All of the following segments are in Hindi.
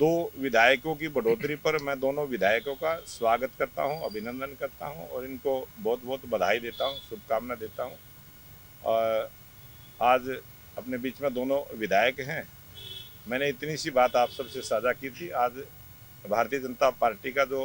दो विधायकों की बढ़ोतरी पर मैं दोनों विधायकों का स्वागत करता हूं, अभिनंदन करता हूं और इनको बहुत बहुत बधाई देता हूं, शुभकामना देता हूं। और आज अपने बीच में दोनों विधायक हैं। मैंने इतनी सी बात आप सबसे साझा की थी। आज भारतीय जनता पार्टी का जो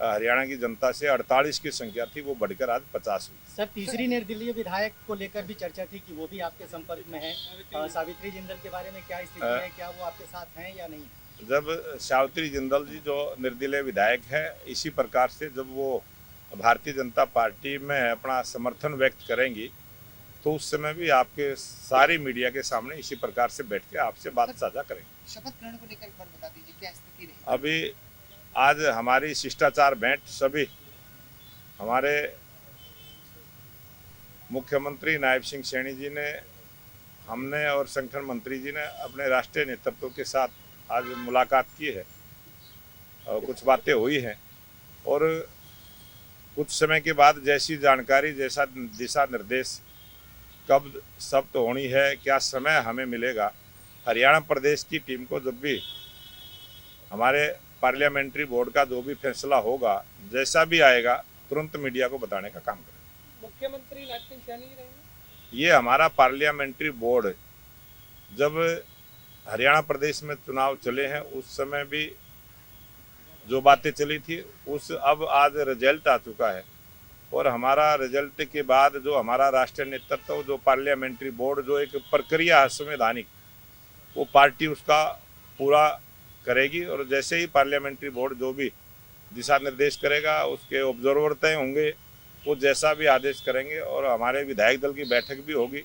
हरियाणा की जनता से 48 की संख्या थी वो बढ़कर आज 50 हुई। सर, तीसरी निर्दलीय विधायक को लेकर भी चर्चा थी कि वो भी आपके संपर्क में है। सावित्री जिंदल के बारे में क्या स्थिति है, क्या वो आपके साथ हैं या नहीं? जब सावित्री जिंदल जी जो निर्दलीय विधायक है, इसी प्रकार से जब वो भारतीय जनता पार्टी में अपना समर्थन व्यक्त करेंगी तो उस समय भी आपके सारी मीडिया के सामने इसी प्रकार से बैठ के आपसे बात साझा करेंगे। शपथ ग्रहण को लेकर एक बार बता दीजिए क्या स्थिति रही? अभी आज हमारी शिष्टाचार भेंट सभी हमारे मुख्यमंत्री नायब सिंह सैनी जी ने, हमने और संगठन मंत्री जी ने अपने राष्ट्रीय नेतृत्व के साथ आज मुलाकात की है और कुछ बातें हुई हैं और कुछ समय के बाद जैसी जानकारी, जैसा दिशा निर्देश कब सख्त होनी है, क्या समय हमें मिलेगा, हरियाणा प्रदेश की टीम को जब भी हमारे पार्लियामेंट्री बोर्ड का जो भी फैसला होगा, जैसा भी आएगा, तुरंत मीडिया को बताने का काम करें। मुख्यमंत्री नायब सिंह सैनी रहेंगे? ये हमारा पार्लियामेंट्री बोर्ड, जब हरियाणा प्रदेश में चुनाव चले हैं उस समय भी जो बातें चली थी उस अब आज रिजल्ट आ चुका है और हमारा रिजल्ट के बाद जो हमारा राष्ट्रीय नेतृत्व, जो पार्लियामेंट्री बोर्ड, जो एक प्रक्रिया है संवैधानिक, वो पार्टी उसका पूरा करेगी और जैसे ही पार्लियामेंट्री बोर्ड जो भी दिशा निर्देश करेगा उसके ऑब्जर्वर तय होंगे, वो जैसा भी आदेश करेंगे और हमारे विधायक दल की बैठक भी होगी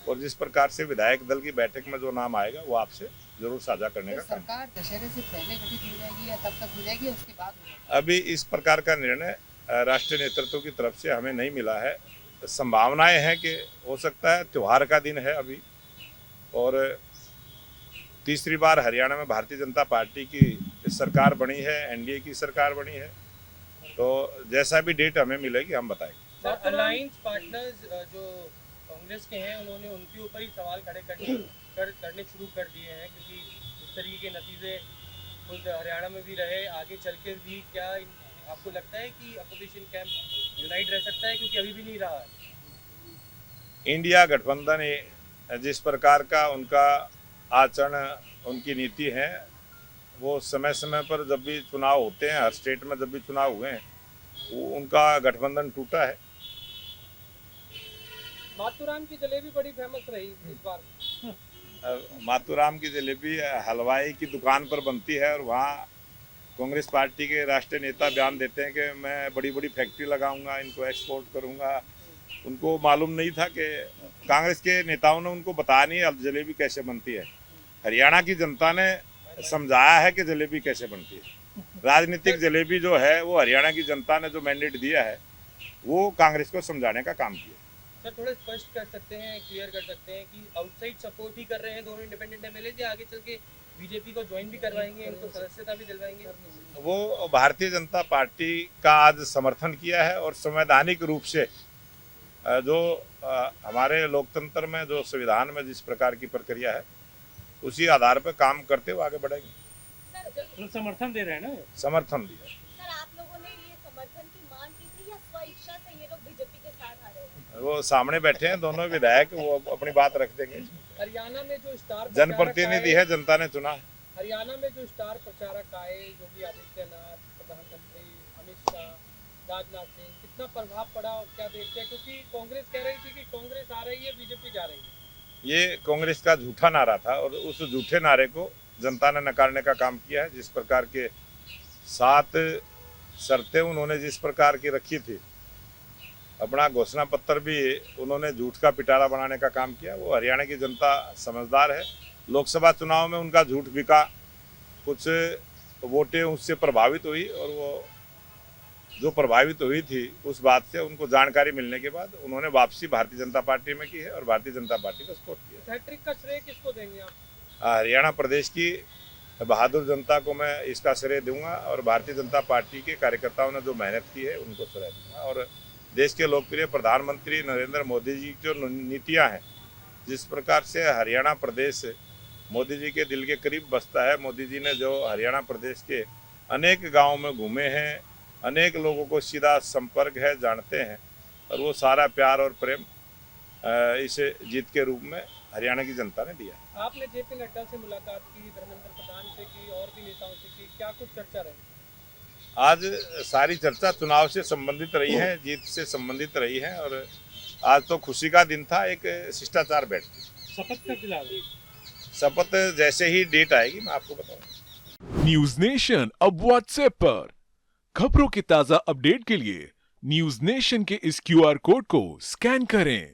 और जिस प्रकार से विधायक दल की बैठक में जो नाम आएगा वो आपसे जरूर साझा करने का काम। सरकार दशहरे से पहले गठित हो जाएगी या तब तक हो जाएगी या उसके बाद होगा? अभी इस प्रकार का निर्णय राष्ट्रीय नेतृत्व की तरफ से हमें नहीं मिला है। संभावनाएं हैं कि हो सकता है, त्योहार का दिन है अभी और तीसरी बार हरियाणा में भारतीय जनता पार्टी की सरकार बनी है, एनडीए की सरकार बनी है, तो जैसा भी डेट हमें मिलेगी हम बताएंगे। अलायंस पार्टनर्स जो कांग्रेस के हैं उन्होंने उनके ऊपर ही सवाल खड़े करने शुरू कर दिए हैं क्योंकि इस तरीके के नतीजे खुद हरियाणा में भी रहे, आगे चल के भी क्या आपको लगता है कि अपोजिशन कैंप यूनाइट रह सकता है क्योंकि अभी भी नहीं रहा है? इंडिया गठबंधन जिस प्रकार का उनका आचरण, उनकी नीति है, वो समय समय पर जब भी चुनाव होते हैं, हर स्टेट में जब भी चुनाव हुए हैं, वो उनका गठबंधन टूटा है। माथुराम की जलेबी बड़ी फेमस रही इस बार। माथुराम की जलेबी हलवाई की दुकान पर बनती है और वहाँ कांग्रेस पार्टी के राष्ट्रीय नेता बयान देते हैं कि मैं बड़ी बड़ी फैक्ट्री लगाऊंगा, इनको एक्सपोर्ट करूंगा। उनको मालूम नहीं था कि कांग्रेस के नेताओं ने उनको बताया नहीं अब जलेबी कैसे बनती है। हरियाणा की जनता ने समझाया है कि जलेबी कैसे बनती है। राजनीतिक जलेबी जो है वो हरियाणा की जनता ने जो मैंडेट दिया है वो कांग्रेस को समझाने का काम किया। सर, थोड़े स्पष्ट कर सकते हैं, क्लियर कर सकते हैं कि आउटसाइड सपोर्ट ही कर रहे हैं दोनों इंडिपेंडेंट एमएलए या आगे चल के बीजेपी को ज्वाइन भी करवाएंगे, इनको सदस्यता भी दिलवाएंगे? वो भारतीय जनता पार्टी का आज समर्थन किया है और संवैधानिक रूप से जो हमारे लोकतंत्र में, जो संविधान में जिस प्रकार की प्रक्रिया है उसी आधार पर काम करते हुए आगे बढ़ेंगे। तो समर्थन दे रहे हैं ना? समर्थन दिया। सर, आप लोगों ने ये समर्थन की मांग की थी या स्वेच्छा से ये लोग बीजेपी के साथ आ रहे हैं? वो सामने बैठे हैं दोनों विधायक, वो अपनी बात रख देंगे। हरियाणा में जो स्टार जनप्रतिनिधि है, जनता ने चुना है। हरियाणा में जो स्टार प्रचारक आए, योगी आदित्यनाथ, प्रधानमंत्री अमित शाह, राजनाथ सिंह, कितना प्रभाव पड़ा और क्या देखते हैं? क्योंकि कांग्रेस कह रही थी कि कांग्रेस आ रही है, बीजेपी जा रही है। ये कांग्रेस का झूठा नारा था और उस झूठे नारे को जनता ने नकारने का काम किया है। जिस प्रकार के 7 शर्तें उन्होंने जिस प्रकार की रखी थी, अपना घोषणा पत्र भी उन्होंने झूठ का पिटारा बनाने का काम किया। वो हरियाणा की जनता समझदार है। लोकसभा चुनाव में उनका झूठ बिका, कुछ वोटें उससे प्रभावित हुई और वो जो प्रभावित हुई थी उस बात से उनको जानकारी मिलने के बाद उन्होंने वापसी भारतीय जनता पार्टी में की है और भारतीय जनता पार्टी का सपोर्ट किया। हैट्रिक का श्रेय किसको देंगे आप? हरियाणा प्रदेश की बहादुर जनता को मैं इसका श्रेय दूंगा और भारतीय जनता पार्टी के कार्यकर्ताओं ने जो मेहनत की है उनको श्रेय दूंगा। और देश के लोकप्रिय प्रधानमंत्री नरेंद्र मोदी जी की जो नीतियाँ हैं, जिस प्रकार से हरियाणा प्रदेश मोदी जी के दिल के करीब बसता है। मोदी जी ने जो हरियाणा प्रदेश के अनेक गांवों में घूमे हैं, अनेक लोगों को सीधा संपर्क है, जानते हैं, और वो सारा प्यार और प्रेम इस जीत के रूप में हरियाणा की जनता ने दिया। आपने जेपी नड्डा से मुलाकात की, धर्मेंद्र प्रधान से की, और भी नेताओं से की, क्या कुछ चर्चा रही? आज सारी चर्चा चुनाव से संबंधित रही है, जीत से संबंधित रही है, और आज तो खुशी का दिन था। एक शिष्टाचार बैठक, शपथ का फिलहाल शपथ जैसे ही डेट आएगी मैं आपको बताऊंगा। न्यूज नेशन अब व्हाट्सएप पर खबरों के ताजा अपडेट के लिए न्यूज नेशन के इस QR कोड को स्कैन करें।